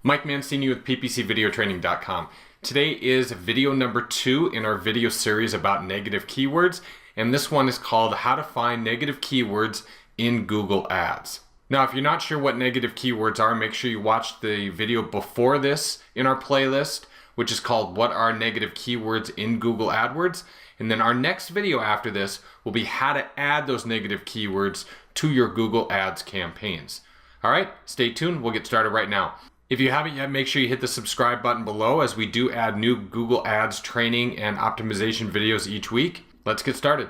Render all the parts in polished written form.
Mike Mancini with ppcvideotraining.com. Today is video number 2 in our video series about negative keywords, and this one is called How to Find Negative Keywords in Google Ads. Now, if you're not sure what negative keywords are, make sure you watch the video before this in our playlist, which is called What Are Negative Keywords in Google AdWords? And then our next video after this will be how to add those negative keywords to your Google Ads campaigns. All right, stay tuned. We'll get started right now. If you haven't yet, make sure you hit the subscribe button below as we do add new Google Ads training and optimization videos each week. Let's get started.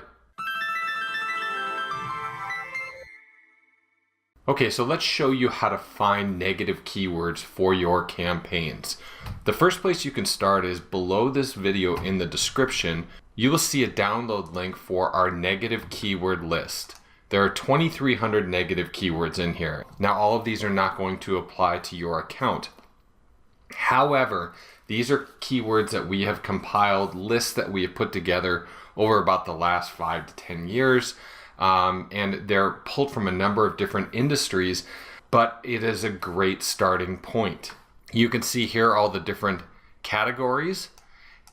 Okay, so let's show you how to find negative keywords for your campaigns. The first place you can start is below this video in the description. You will see a download link for our negative keyword list. There are 2,300 negative keywords in here. Now, all of these are not going to apply to your account. However, these are keywords that we have compiled, lists that we have put together over about the last 5 to 10 years. And they're pulled from a number of different industries, but it is a great starting point. You can see here all the different categories,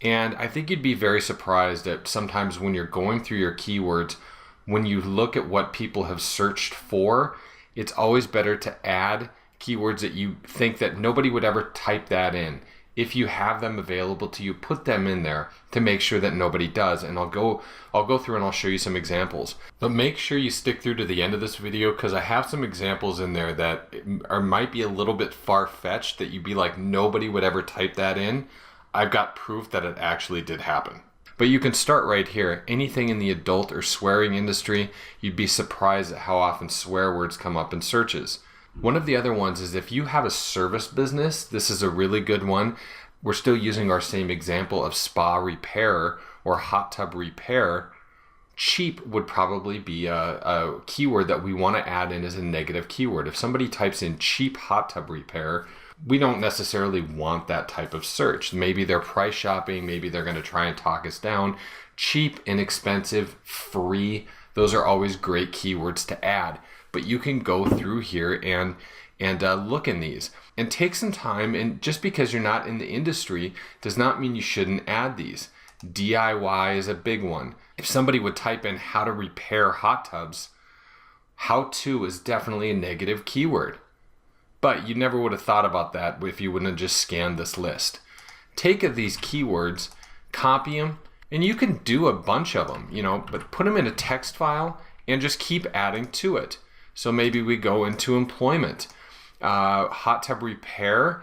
and I think you'd be very surprised that sometimes when you're going through your keywords, when you look at what people have searched for, it's always better to add keywords that you think that nobody would ever type that in. If you have them available to you, put them in there to make sure that nobody does. And I'll go through and I'll show you some examples. But make sure you stick through to the end of this video because I have some examples in there that might be a little bit far-fetched that you'd be like, nobody would ever type that in. I've got proof that it actually did happen. But you can start right here. Anything in the adult or swearing industry, you'd be surprised at how often swear words come up in searches. One of the other ones is if you have a service business, this is a really good one. We're still using our same example of spa repair or hot tub repair. Cheap would probably be a keyword that we want to add in as a negative keyword. If somebody types in cheap hot tub repair, we don't necessarily want that type of search. Maybe they're price shopping, maybe they're going to try and talk us down. Cheap, inexpensive, free, those are always great keywords to add. But you can go through here and look in these and take some time. And just because you're not in the industry does not mean you shouldn't add these. DIY is a big one. If somebody would type in how to repair hot tubs, how to is definitely a negative keyword. But you never would have thought about that if you wouldn't have just scanned this list. Take these keywords, copy them, and you can do a bunch of them, but put them in a text file and just keep adding to it. So maybe we go into employment. Hot tub repair,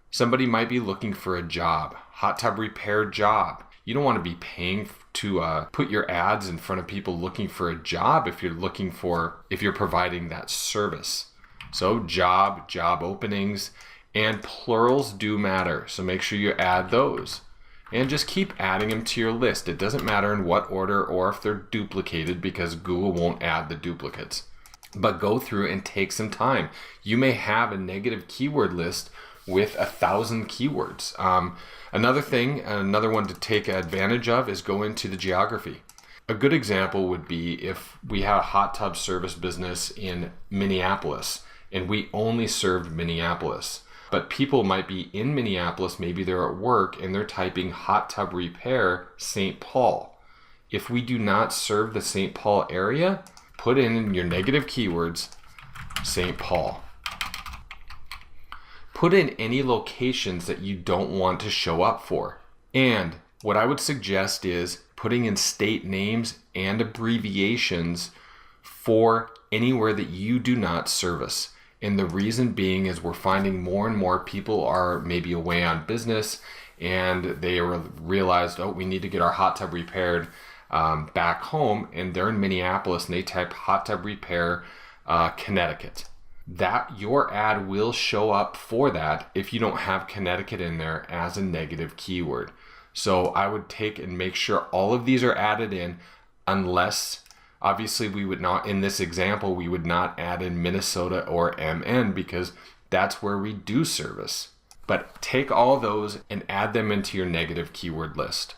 somebody might be looking for a job. Hot tub repair job. You don't want to be paying to put your ads in front of people looking for a job if you're providing that service. So job openings, and plurals do matter. So make sure you add those. And just keep adding them to your list. It doesn't matter in what order or if they're duplicated because Google won't add the duplicates. But go through and take some time. You may have a negative keyword list with 1,000 keywords. Another one to take advantage of is go into the geography. A good example would be if we have a hot tub service business in Minneapolis and we only served Minneapolis. But people might be in Minneapolis, maybe they're at work and they're typing hot tub repair St. Paul. If we do not serve the St. Paul area, put in your negative keywords, St. Paul. Put in any locations that you don't want to show up for. And what I would suggest is putting in state names and abbreviations for anywhere that you do not service. And the reason being is we're finding more and more people are maybe away on business and they realized, we need to get our hot tub repaired back home, and they're in Minneapolis and they type hot tub repair Connecticut. That your ad will show up for that if you don't have Connecticut in there as a negative keyword. So I would take and make sure all of these are added in, unless obviously we would not, in this example, we would not add in Minnesota or MN because that's where we do service. But take all those and add them into your negative keyword list.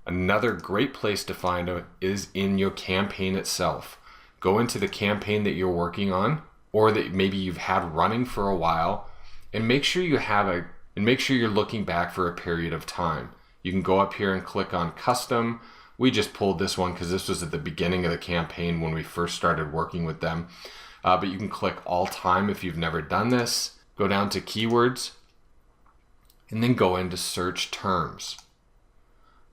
Another great place to find it is in your campaign itself. Go into the campaign that you're working on or that maybe you've had running for a while And make sure you're looking back for a period of time. You can go up here and click on custom. We just pulled this one because this was at the beginning of the campaign when we first started working with them. But you can click all time if you've never done this. Go down to keywords and then go into search terms.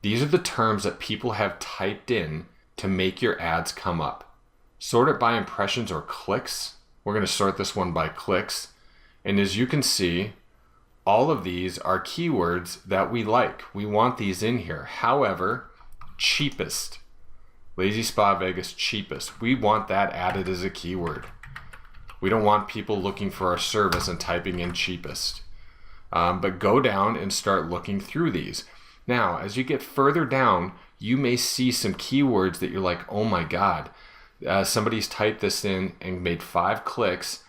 These are the terms that people have typed in to make your ads come up. Sort it by impressions or clicks. We're going to sort this one by clicks. And as you can see, all of these are keywords that we like. We want these in here. However, cheapest. Lazy Spa Vegas cheapest. We want that added as a keyword. We don't want people looking for our service and typing in cheapest. But go down and start looking through these. Now, as you get further down, you may see some keywords that you're like, oh my God, somebody's typed this in and made 5 clicks,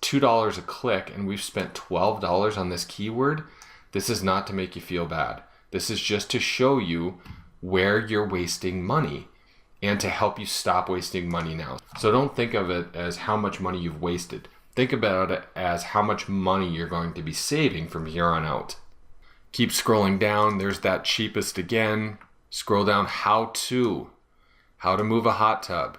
$2 a click, and we've spent $12 on this keyword. This is not to make you feel bad. This is just to show you where you're wasting money and to help you stop wasting money now. So don't think of it as how much money you've wasted. Think about it as how much money you're going to be saving from here on out. Keep scrolling down. There's that cheapest again. Scroll down, how to move a hot tub.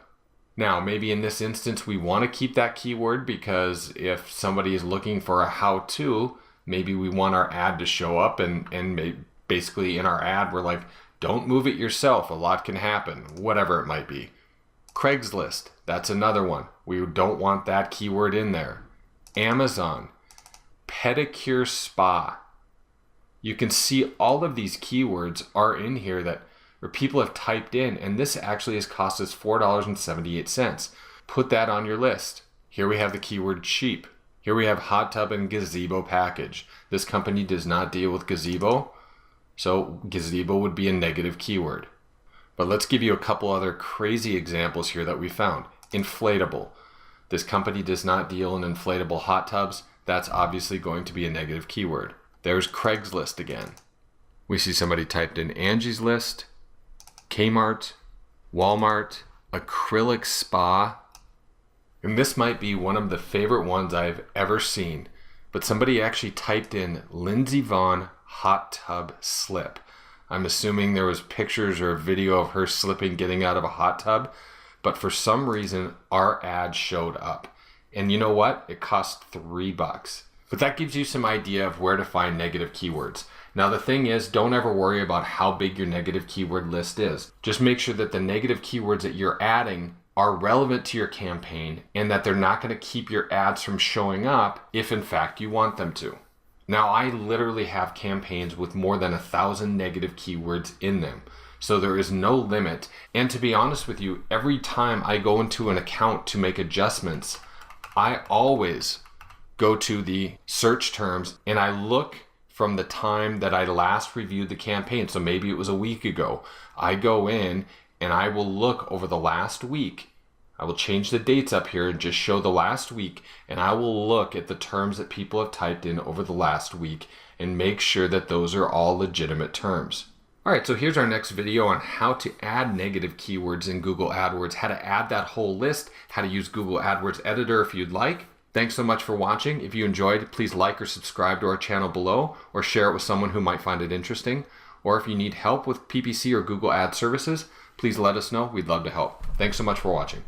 Now, maybe in this instance, we want to keep that keyword because if somebody is looking for a how-to, maybe we want our ad to show up and basically in our ad, we're like, don't move it yourself. A lot can happen, whatever it might be. Craigslist, that's another one. We don't want that keyword in there. Amazon, pedicure spa. You can see all of these keywords are in here that or people have typed in, and this actually has cost us $4.78. Put that on your list. Here we have the keyword cheap. Here we have hot tub and gazebo package. This company does not deal with gazebo, so gazebo would be a negative keyword. But let's give you a couple other crazy examples here that we found. Inflatable. This company does not deal in inflatable hot tubs. That's obviously going to be a negative keyword. There's Craigslist again. We see somebody typed in Angie's List, Kmart, Walmart, acrylic spa. And this might be one of the favorite ones I've ever seen. But somebody actually typed in Lindsey Vonn hot tub slip. I'm assuming there was pictures or a video of her slipping getting out of a hot tub. But for some reason, our ad showed up. And you know what? It cost $3. But that gives you some idea of where to find negative keywords. Now the thing is, don't ever worry about how big your negative keyword list is. Just make sure that the negative keywords that you're adding are relevant to your campaign and that they're not going to keep your ads from showing up if in fact you want them to. Now I literally have campaigns with more than 1,000 negative keywords in them. So there is no limit. And to be honest with you, every time I go into an account to make adjustments, I always go to the search terms and I look from the time that I last reviewed the campaign. So maybe it was a week ago. I go in and I will look over the last week. I will change the dates up here and just show the last week, and I will look at the terms that people have typed in over the last week and make sure that those are all legitimate terms. All right, so here's our next video on how to add negative keywords in Google AdWords, how to add that whole list, how to use Google AdWords Editor if you'd like. Thanks so much for watching. If you enjoyed, please like or subscribe to our channel below or share it with someone who might find it interesting. Or if you need help with PPC or Google Ad services, please let us know. We'd love to help. Thanks so much for watching.